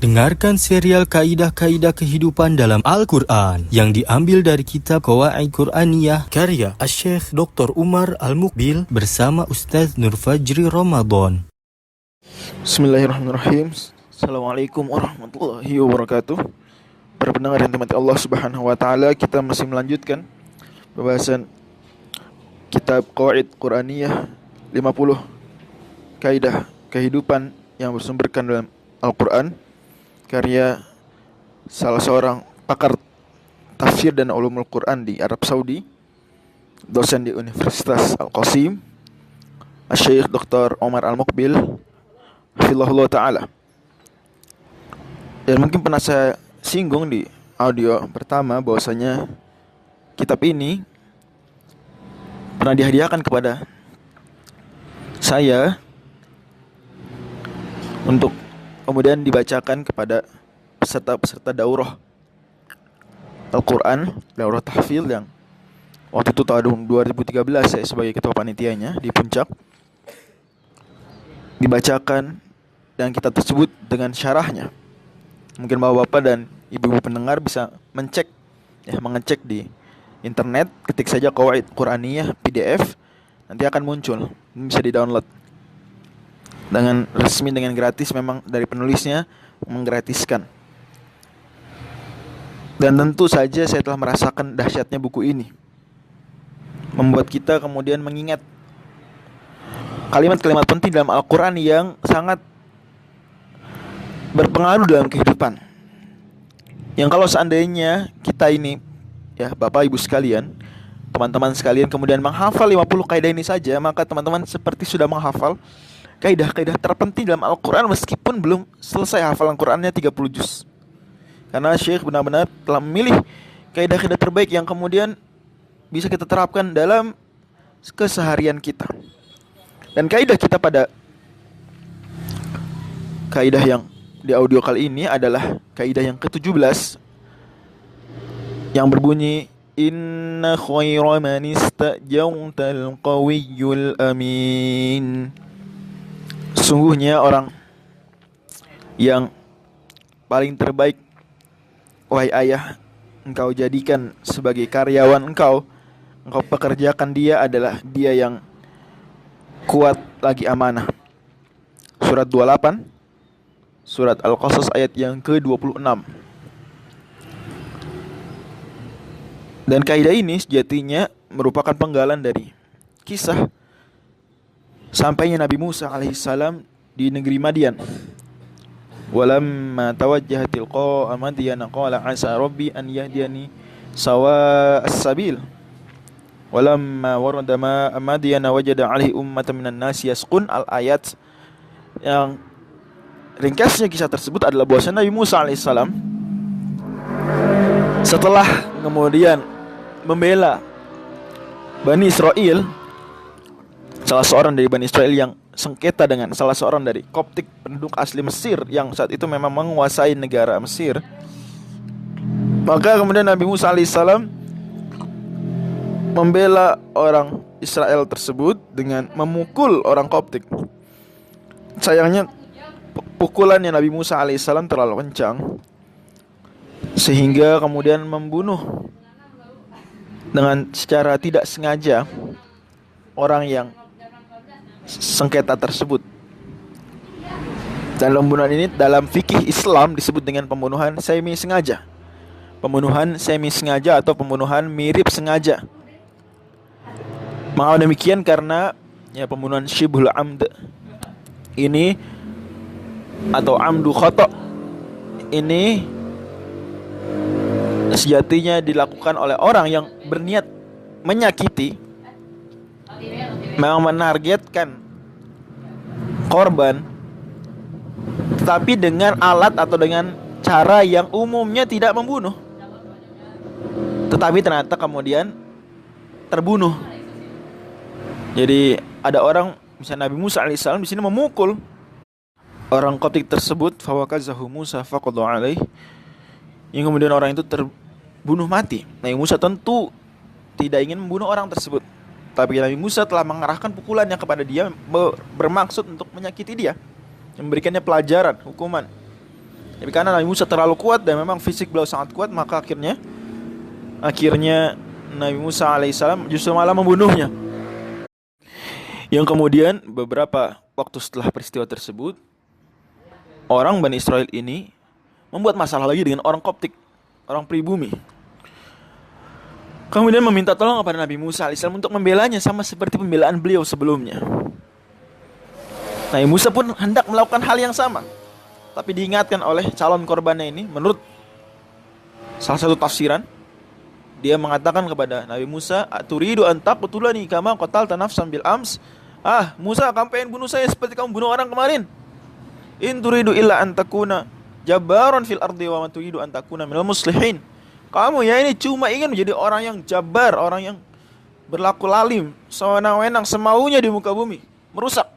Dengarkan serial Kaidah-Kaidah Kehidupan dalam Al-Quran yang diambil dari kitab Qawaid Quraniyah karya Asy-Syaikh Dr. Umar Al-Muqbil bersama Ustaz Nur Fajri Ramadan. Bismillahirrahmanirrahim. Assalamualaikum warahmatullahi wabarakatuh. Para pendengar yang dirahmati Allah Subhanahu wa taala, kita masih melanjutkan pembahasan kitab Qawaid Quraniyah 50 kaidah kehidupan yang bersumberkan dalam Al-Qur'an karya salah seorang pakar tafsir dan ulumul Quran di Arab Saudi, dosen di Universitas Al-Qasim, Asy-Syaikh Dr. Umar Al-Muqbil hafizahullah ta'ala. Dan mungkin pernah saya singgung di audio pertama bahwasanya kitab ini pernah dihadiahkan kepada saya untuk kemudian dibacakan kepada peserta-peserta daurah Al-Quran, daurah tahfidz yang waktu itu tahun 2013 saya sebagai ketua panitianya di Puncak. Dibacakan dan kita tersebut dengan syarahnya. Mungkin bapak-bapak dan ibu-ibu pendengar bisa mengecek di internet, ketik saja Qawaid Quraniyah PDF, nanti akan muncul, bisa di-download dengan resmi, dengan gratis, memang dari penulisnya menggratiskan. Dan tentu saja saya telah merasakan dahsyatnya buku ini, membuat kita kemudian mengingat kalimat-kalimat penting dalam Al-Quran yang sangat berpengaruh dalam kehidupan. Yang kalau seandainya kita ini, ya Bapak Ibu sekalian, teman-teman sekalian, kemudian menghafal 50 kaidah ini saja, maka teman-teman seperti sudah menghafal kaidah-kaidah terpenting dalam Al-Quran meskipun belum selesai hafalan Qurannya 30 juz. Karena Syekh benar-benar telah memilih kaidah-kaidah terbaik yang kemudian bisa kita terapkan dalam keseharian kita. Dan kaidah kita pada kaidah yang di audio kali ini adalah kaidah yang ke-17 yang berbunyi inna khaira man istajartal qawiyyul amin. Sungguhnya orang yang paling terbaik, wahai ayah, engkau jadikan sebagai karyawan engkau pekerjakan dia adalah dia yang kuat lagi amanah. Surat 28, surat Al-Qasas ayat yang ke-26. Dan kaidah ini sejatinya merupakan penggalan dari kisah sampainya Nabi Musa alaihissalam di negeri Madian. Walamma tawajjaha tilqa'a Madyan qala 'asa rabbi an yahdiyani sawa'as sabil. Walamma warada ma'a Madyan wajada 'alaihi ummatan minan nasi yasqun. Al-ayat yang ringkasnya kisah tersebut adalah bahwa Nabi Musa alaihissalam setelah kemudian membela Bani Israel, salah seorang dari Bani Israel yang sengketa dengan salah seorang dari Koptik, penduduk asli Mesir yang saat itu memang menguasai negara Mesir, maka kemudian Nabi Musa alaihissalam membela orang Israel tersebut dengan memukul orang Koptik. Sayangnya pukulannya Nabi Musa alaihissalam terlalu kencang sehingga kemudian membunuh dengan secara tidak sengaja orang yang sengketa tersebut. Dan pembunuhan ini dalam fikih Islam disebut dengan pembunuhan semi sengaja. Pembunuhan semi sengaja atau pembunuhan mirip sengaja. Mengapa demikian? Karena pembunuhan syibhul amd ini atau amdu khata ini sejatinya dilakukan oleh orang yang berniat menyakiti, memang menargetkan korban, tetapi dengan alat atau dengan cara yang umumnya tidak membunuh, tetapi ternyata kemudian terbunuh. Jadi ada orang, misalnya Nabi Musa alaihissalam di sini memukul orang Koptik tersebut, fawakazahu Musa faqada alaih, yang kemudian orang itu terbunuh mati. Nabi Musa tentu tidak ingin membunuh orang tersebut, tapi Nabi Musa telah mengarahkan pukulannya kepada dia bermaksud untuk menyakiti dia, memberikannya pelajaran, hukuman. Tapi karena Nabi Musa terlalu kuat dan memang fisik beliau sangat kuat, maka akhirnya Nabi Musa alaihissalam justru malah membunuhnya. Yang kemudian beberapa waktu setelah peristiwa tersebut, orang Bani Israel ini membuat masalah lagi dengan orang Koptik, orang pribumi. Kemudian meminta tolong kepada Nabi Musa alaihissalam untuk membelanya sama seperti pembelaan beliau sebelumnya. Nabi Musa pun hendak melakukan hal yang sama, tapi diingatkan oleh calon korbannya ini. Menurut salah satu tafsiran, dia mengatakan kepada Nabi Musa, "Aturidu an taqtulani kama qatalta nafsan bil ams?" Musa, kamu pengen bunuh saya seperti kamu bunuh orang kemarin. "In turidu illa an takuna jabbaron fil ardi wa ma turidu an takuna minal muslihin." Kamu ya ini cuma ingin menjadi orang yang jabar, orang yang berlaku lalim, sewenang-wenang, semaunya di muka bumi, merusak.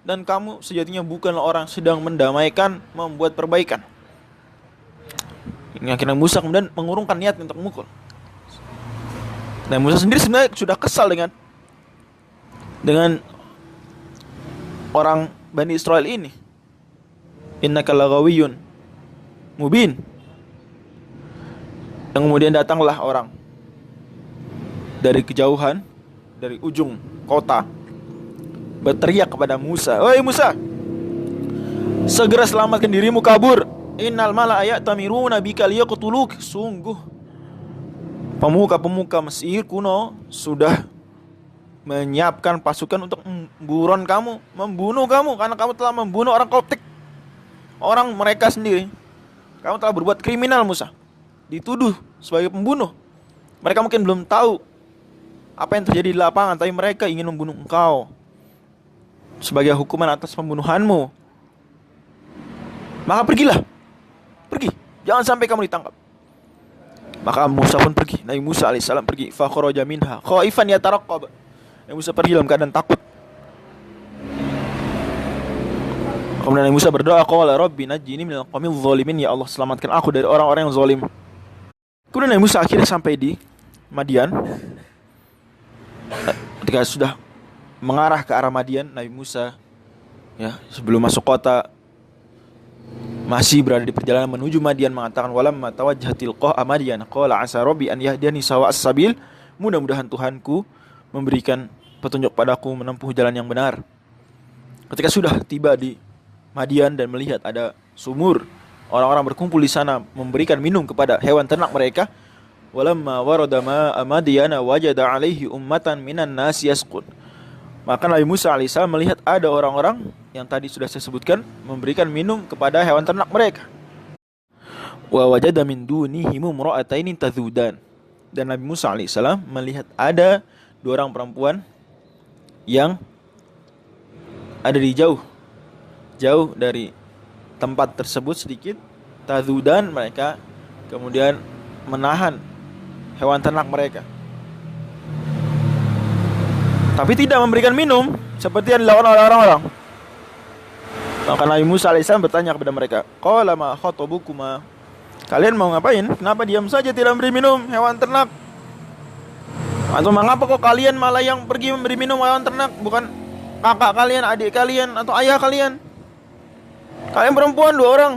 Dan kamu sejatinya bukanlah orang sedang mendamaikan, membuat perbaikan. Ini akhirnya Musa kemudian mengurungkan niat untuk memukul. Dan Musa sendiri sebenarnya sudah kesal dengan orang Bani Israel ini. Innaka lagawiyyun mubin. Dan kemudian datanglah orang dari kejauhan, dari ujung kota, berteriak kepada Musa, "Wahai Musa, segera selamatkan dirimu, kabur. Innal mala'a ya'tamiruna bika liyaqtuluk." Sungguh pemuka-pemuka Mesir kuno sudah menyiapkan pasukan untuk membunuh kamu karena kamu telah membunuh orang Koptik, orang mereka sendiri. Kamu telah berbuat kriminal, Musa. Dituduh sebagai pembunuh. Mereka mungkin belum tahu apa yang terjadi di lapangan, tapi mereka ingin membunuh engkau sebagai hukuman atas pembunuhanmu. Maka pergilah, pergi, jangan sampai kamu ditangkap. Maka Musa pun pergi. Nabi Musa alaihissalam pergi. Fa kharaja minha khaifan yataraqqab. Nabi Musa pergi dalam keadaan takut. Kemudian Nabi Musa berdoa, qala rabbi najjini minal qaumidz zalimin, ya Allah selamatkan aku dari orang-orang yang zalim. Kemudian Nabi Musa akhirnya sampai di Madian. Ketika sudah mengarah ke arah Madian, Nabi Musa sebelum masuk kota masih berada di perjalanan menuju Madian mengatakan, walamma tawajjahatil qa'a Madian qala asa rabbi an yahdiyani sawa'as sabil. Mudah-mudahan Tuhanku memberikan petunjuk padaku menempuh jalan yang benar. Ketika sudah tiba di Madian dan melihat ada sumur, orang-orang berkumpul di sana memberikan minum kepada hewan ternak mereka. Walamma warada ma'a Madyana wajada alaihi ummatan minan nasi yasqun. Maka Nabi Musa alaihissalam melihat ada orang-orang yang tadi sudah saya sebutkan memberikan minum kepada hewan ternak mereka. Wa wajada min dunihim imra'ataini tadhudan. Dan Nabi Musa alaihissalam melihat ada dua orang perempuan yang ada di jauh dari tempat tersebut sedikit. Tadhudan, mereka kemudian menahan hewan ternak mereka, tapi tidak memberikan minum seperti yang dilakukan oleh orang-orang. Maka Nabi Musa alaihissalam bertanya kepada mereka, qala ma khatabukuma, kalian mau ngapain? Kenapa diam saja tidak memberi minum hewan ternak? Atau mengapa kok kalian malah yang pergi memberi minum hewan ternak, bukan kakak kalian, adik kalian, atau ayah kalian? Kalian perempuan dua orang,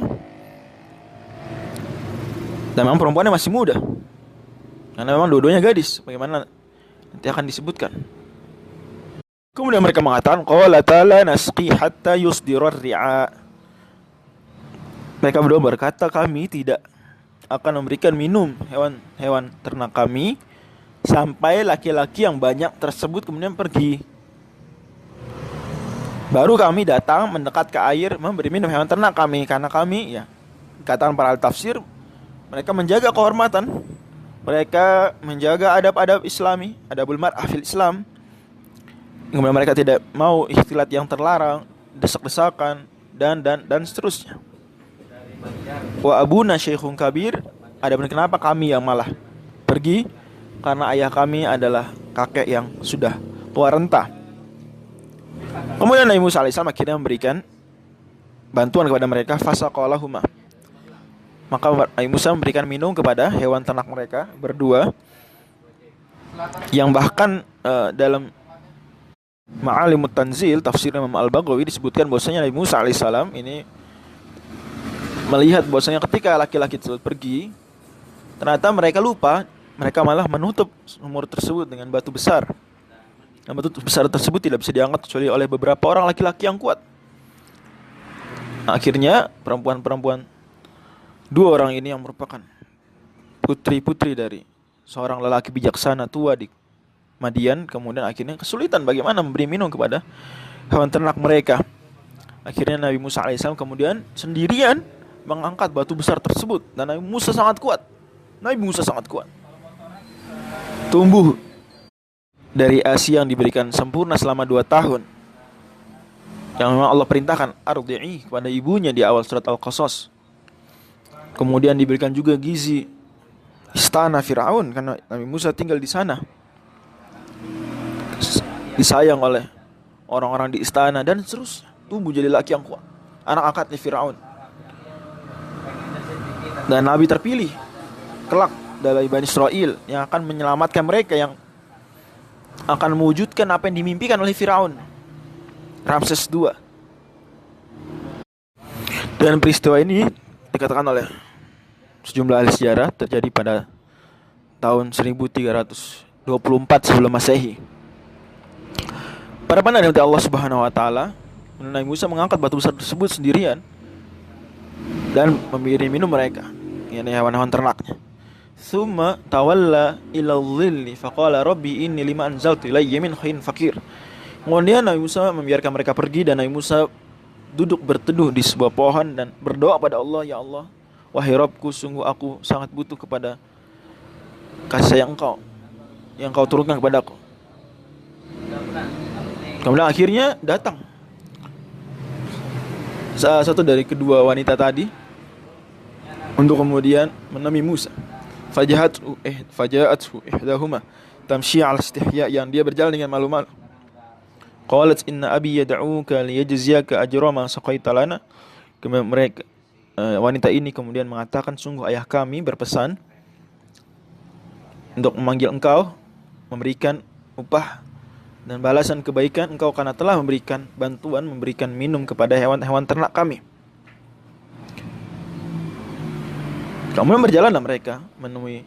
dan memang perempuannya masih muda, karena memang dua-duanya gadis, bagaimana nanti akan disebutkan. Kemudian mereka mengatakan, qala ta'ala nasqi hatta yusdirar ri'a. Mereka berdua berkata, kami tidak akan memberikan minum hewan ternak kami sampai laki-laki yang banyak tersebut kemudian pergi. Baru kami datang mendekat ke air memberi minum hewan ternak kami. Karena kami, katakan para ahli tafsir, mereka menjaga kehormatan, mereka menjaga adab-adab Islami, adabul mar'ah fil Islam. Kemudian mereka tidak mau ikhtilat yang terlarang, desak-desakan, dan seterusnya. Wa abuna syekhun kabir. Adapun kenapa kami yang malah pergi? Karena ayah kami adalah kakek yang sudah tua renta. Kemudian Nabi Musa alaihissalam akhirnya memberikan bantuan kepada mereka. Fasaqalahuma. Maka Nabi Musa memberikan minum kepada hewan ternak mereka berdua, yang bahkan dalam Ma'alimut Tanzil tafsir Imam Al-Baghawi disebutkan bahwasanya Nabi Musa alaihissalam ini melihat bahwasanya ketika laki-laki tersebut pergi, ternyata mereka lupa, mereka malah menutup sumur tersebut dengan batu besar. Dan batu besar tersebut tidak bisa diangkat kecuali oleh beberapa orang laki-laki yang kuat. Akhirnya perempuan-perempuan, dua orang ini yang merupakan putri-putri dari seorang lelaki bijaksana tua di Madian, kemudian akhirnya kesulitan bagaimana memberi minum kepada hewan ternak mereka. Akhirnya Nabi Musa alaihissalam kemudian sendirian mengangkat batu besar tersebut, dan Nabi Musa sangat kuat. Tumbuh dari ASI yang diberikan sempurna selama 2 tahun, yang memang Allah perintahkan ardi'i kepada ibunya di awal surat Al-Qasas. Kemudian diberikan juga gizi istana Firaun karena Nabi Musa tinggal di sana. Disayang oleh orang-orang di istana dan seterusnya. Tumbuh jadi laki yang kuat, anak angkatnya Firaun. Dan Nabi terpilih kelak dari Bani Israel yang akan menyelamatkan mereka, yang akan mewujudkan apa yang dimimpikan oleh Firaun, Ramses II. Dan peristiwa ini dikatakan oleh sejumlah ahli sejarah terjadi pada tahun 1324 sebelum Masehi. Pada pandangan Allah Subhanahu wa taala, Nabi Musa mengangkat batu besar tersebut sendirian dan memberi minum mereka, yakni hewan-hewan ternaknya. Tsumma tawalla ila dhilli faqala rabbi inni lima anzaltu ilayya min khairin fakir. Kemudian Nabi Musa membiarkan mereka pergi, dan Nabi Musa duduk berteduh di sebuah pohon dan berdoa pada Allah, ya Allah, wahai Rabbku, sungguh aku sangat butuh kepada kasih sayang Engkau yang Kau turunkan kepadaku. Kemudian akhirnya datang salah satu dari kedua wanita tadi untuk kemudian menemui Musa. Faja'athu ihdahuma tamshi 'ala istihya, yang dia berjalan dengan malu-malu. Qalat inna abi yad'uka liyajziyaka ajra ma saqaita lana. Kemudian mereka wanita ini kemudian mengatakan, sungguh ayah kami berpesan untuk memanggil engkau, memberikan upah dan balasan kebaikan engkau karena telah memberikan bantuan, memberikan minum kepada hewan-hewan ternak kami. Kemudian berjalanlah mereka menemui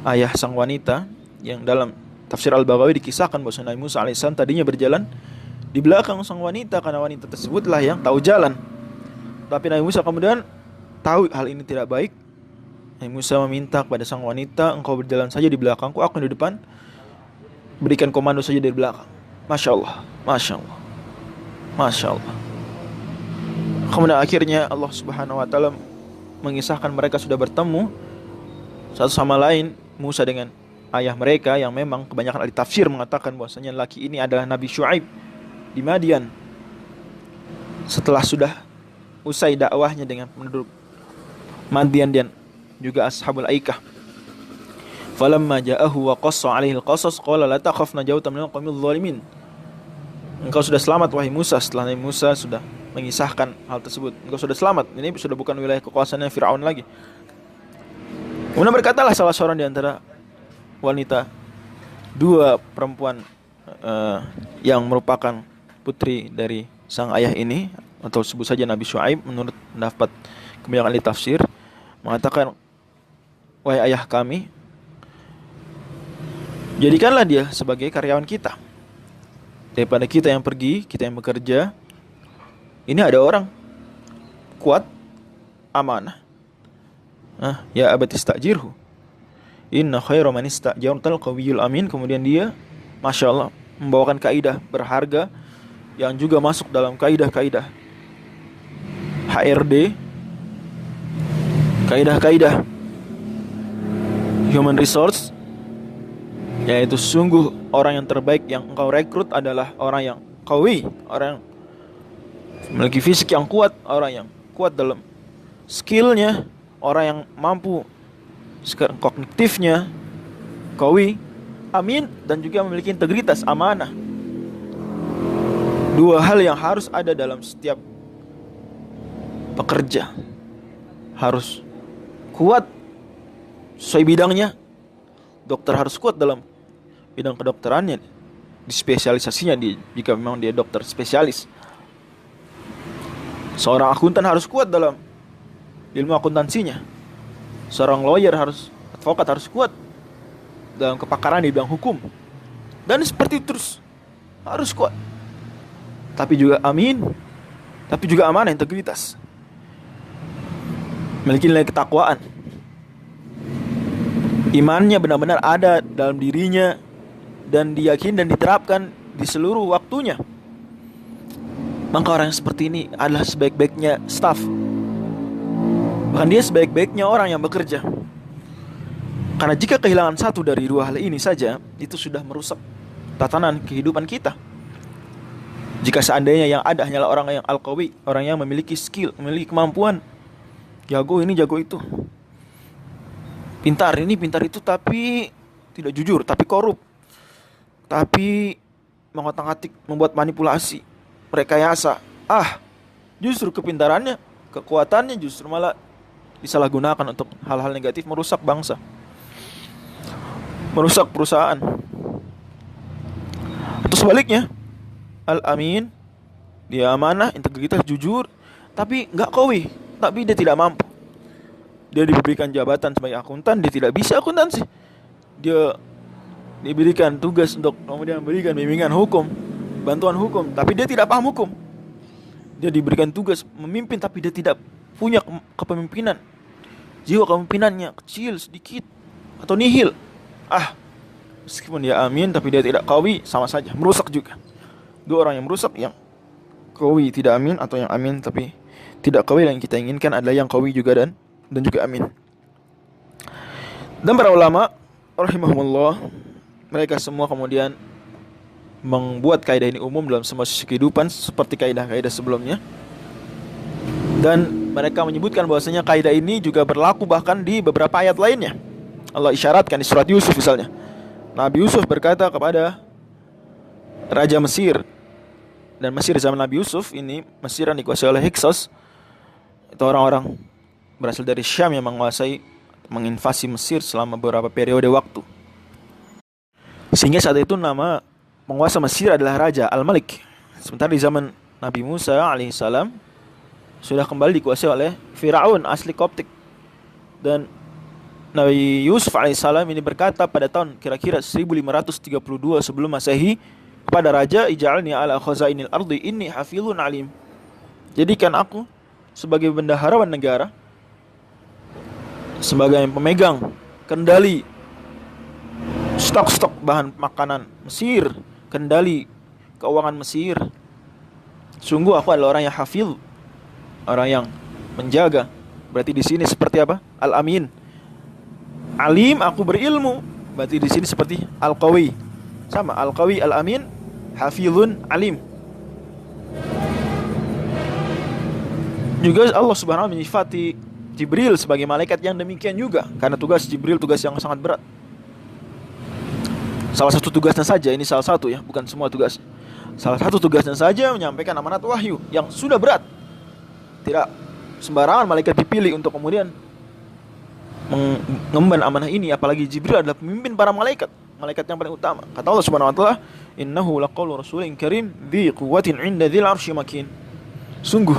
ayah sang wanita, yang dalam tafsir Al-Baghawi dikisahkan bahwa Nabi Musa alaihissalam tadinya berjalan di belakang sang wanita karena wanita tersebutlah yang tahu jalan. Tapi Nabi Musa kemudian tahu hal ini tidak baik. Nabi Musa meminta kepada sang wanita, engkau berjalan saja di belakangku, aku di depan, berikan komando saja dari belakang. Masya Allah, Masya Allah, Masya Allah. Kemudian akhirnya Allah Subhanahu wa ta'ala mengisahkan mereka sudah bertemu satu sama lain, Musa dengan ayah mereka, yang memang kebanyakan ahli tafsir mengatakan bahwasanya laki ini adalah Nabi Syuaib di Madian setelah sudah usai dakwahnya dengan penduduk Madian dan juga ashabul Aikah. Falamma ja'ahu wa qassa 'alaihi al-qasas qala la takhaf najauta minal qaumil zalimin. Engkau sudah selamat wahai Musa. Setelah Nabi Musa sudah mengisahkan hal tersebut, engkau sudah selamat. Ini sudah bukan wilayah kekuasaannya Firaun lagi. Kemudian berkatalah salah seorang di antara wanita, dua perempuan yang merupakan putri dari sang ayah ini, atau sebut saja Nabi Syuaib menurut pendapat kebanyakan ahli tafsir, mengatakan, wahai ayah kami, jadikanlah dia sebagai karyawan kita daripada kita yang pergi, kita yang bekerja. Ini ada orang kuat, amanah. Ya abati istajirhu, inna khaira man istajartal qawiyul amin. Kemudian dia, Masya Allah, membawakan kaidah berharga yang juga masuk dalam kaidah-kaidah HRD, kaidah-kaidah human resource, yaitu sungguh orang yang terbaik yang engkau rekrut adalah orang yang qawi, orang yang memiliki fisik yang kuat, orang yang kuat dalam skillnya, orang yang mampu kognitifnya qawi, amin, dan juga memiliki integritas, amanah. Dua hal yang harus ada dalam setiap pekerja. Harus kuat sesuai bidangnya. Dokter harus kuat dalam bidang kedokterannya, di spesialisasinya, jika memang dia dokter spesialis. Seorang akuntan harus kuat dalam ilmu akuntansinya. Seorang lawyer advokat harus kuat dalam kepakaran di bidang hukum. Dan seperti itu terus harus kuat. Tapi juga amin, tapi juga amanah, integritas. Memiliki nilai ketakwaan. Imannya benar-benar ada dalam dirinya dan diyakini dan diterapkan di seluruh waktunya. Maka orang yang seperti ini adalah sebaik-baiknya staff. Bahkan dia sebaik-baiknya orang yang bekerja. Karena jika kehilangan satu dari dua hal ini saja, itu sudah merusak tatanan kehidupan kita. Jika seandainya yang ada hanyalah orang yang al-qawi, orang yang memiliki skill, memiliki kemampuan, jago ini, jago itu, pintar ini, pintar itu, tapi tidak jujur, tapi korup, tapi mengotak-atik, membuat manipulasi, rekayasa. Justru kepintarannya, kekuatannya justru malah disalahgunakan untuk hal-hal negatif, merusak bangsa, merusak perusahaan. Atau sebaliknya, al-amin, dia amanah, integritas, jujur, tapi nggak qawi, tapi dia tidak mampu. Dia diberikan jabatan sebagai akuntan, dia tidak bisa akuntansi. Dia diberikan tugas untuk kemudian memberikan bimbingan hukum, bantuan hukum, tapi dia tidak paham hukum. Dia diberikan tugas memimpin, tapi dia tidak punya kepemimpinan. Jiwa kepemimpinannya kecil, sedikit, atau nihil. Meskipun dia amin, tapi dia tidak qawi, sama saja, merusak juga. Dua orang yang merusak, yang qawi tidak amin, atau yang amin tapi tidak qawi. Yang kita inginkan adalah yang qawi juga dan juga amin. Dan para ulama rahimahumullah, mereka semua kemudian membuat kaidah ini umum dalam semua sisi kehidupan seperti kaidah-kaidah sebelumnya. Dan mereka menyebutkan bahwasanya kaidah ini juga berlaku bahkan di beberapa ayat lainnya. Allah isyaratkan di surat Yusuf misalnya. Nabi Yusuf berkata kepada Raja Mesir, dan Mesir zaman Nabi Yusuf ini, Mesir yang dikuasai oleh Hyksos, itu orang-orang berasal dari Syam yang menginvasi Mesir selama beberapa periode waktu. Sehingga saat itu nama penguasa Mesir adalah Raja Al-Malik. Sementara di zaman Nabi Musa alaihissalam sudah kembali dikuasai oleh Firaun asli Koptik. Dan Nabi Yusuf alaihissalam ini berkata pada tahun kira-kira 1532 sebelum Masehi kepada raja, ij'alni ala khazainil ardi inni hafizun alim. Jadikan aku sebagai bendaharawan negara, sebagai pemegang kendali stok-stok bahan makanan Mesir, kendali keuangan Mesir. Sungguh aku adalah orang yang hafiz, orang yang menjaga. Berarti di sini seperti apa? Al-amin. Alim, aku berilmu. Berarti di sini seperti al-qawi. Sama, al-qawi, al-amin, hafizun, alim. Juga Allah Subhanahu wa ta'ala menyifati Jibril sebagai malaikat yang demikian juga, karena tugas Jibril tugas yang sangat berat. Salah satu tugasnya saja, ini salah satu ya, bukan semua tugas. Salah satu tugasnya saja menyampaikan amanat wahyu yang sudah berat. Tidak sembarangan malaikat dipilih untuk kemudian mengemban amanah ini, apalagi Jibril adalah pemimpin para malaikat, malaikat yang paling utama. Kata Allah Subhanahu wa ta'ala, innahu laqaulu rasulin karim dzi quwwatin 'inda dzil 'arsy makin. Sungguh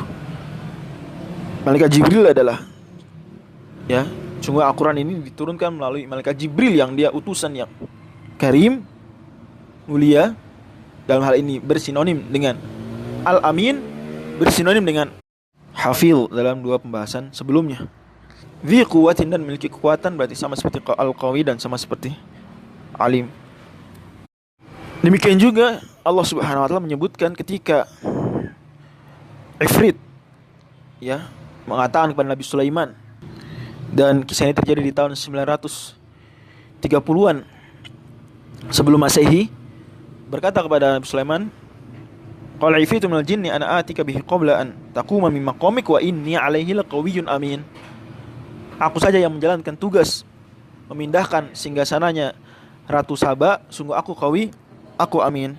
malaikat Jibril adalah, ya, sungguh Al-Quran ini diturunkan melalui malaikat Jibril yang dia utusan yang karim, mulia. Dalam hal ini bersinonim dengan al-amin, bersinonim dengan hafil dalam dua pembahasan sebelumnya. Dzi quwwatin, dan memiliki kekuatan, berarti sama seperti al-qawi dan sama seperti alim. Demikian juga Allah Subhanahu wa ta'ala menyebutkan ketika Ifrit, ya, mengatakan kepada Nabi Sulaiman, dan kisah ini terjadi di tahun 930-an sebelum Masehi, berkata kepada Nabi Sulaiman, qala ifritu minal jinni ana atika bihi qabla an taquma min maqamik wa inni alaihi laqawiyyun amin. Aku saja yang menjalankan tugas memindahkan singgasananya Ratu Saba, sungguh aku qawi, aku amin.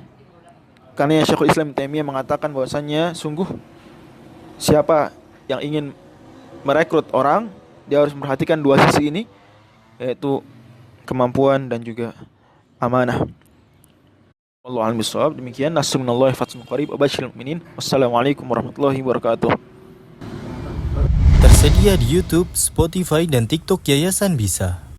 Karena Syekhul Islam Taimiyah mengatakan bahwasanya sungguh siapa yang ingin merekrut orang, dia harus memperhatikan dua sisi ini, yaitu kemampuan dan juga amanah. Wallahu a'lam bishawab. Demikian, nasrullahi fathun qarib wa basyiril mu'minin. Wassalamualaikum warahmatullahi wabarakatuh. Tersedia di YouTube, Spotify, dan TikTok Yayasan Bisa.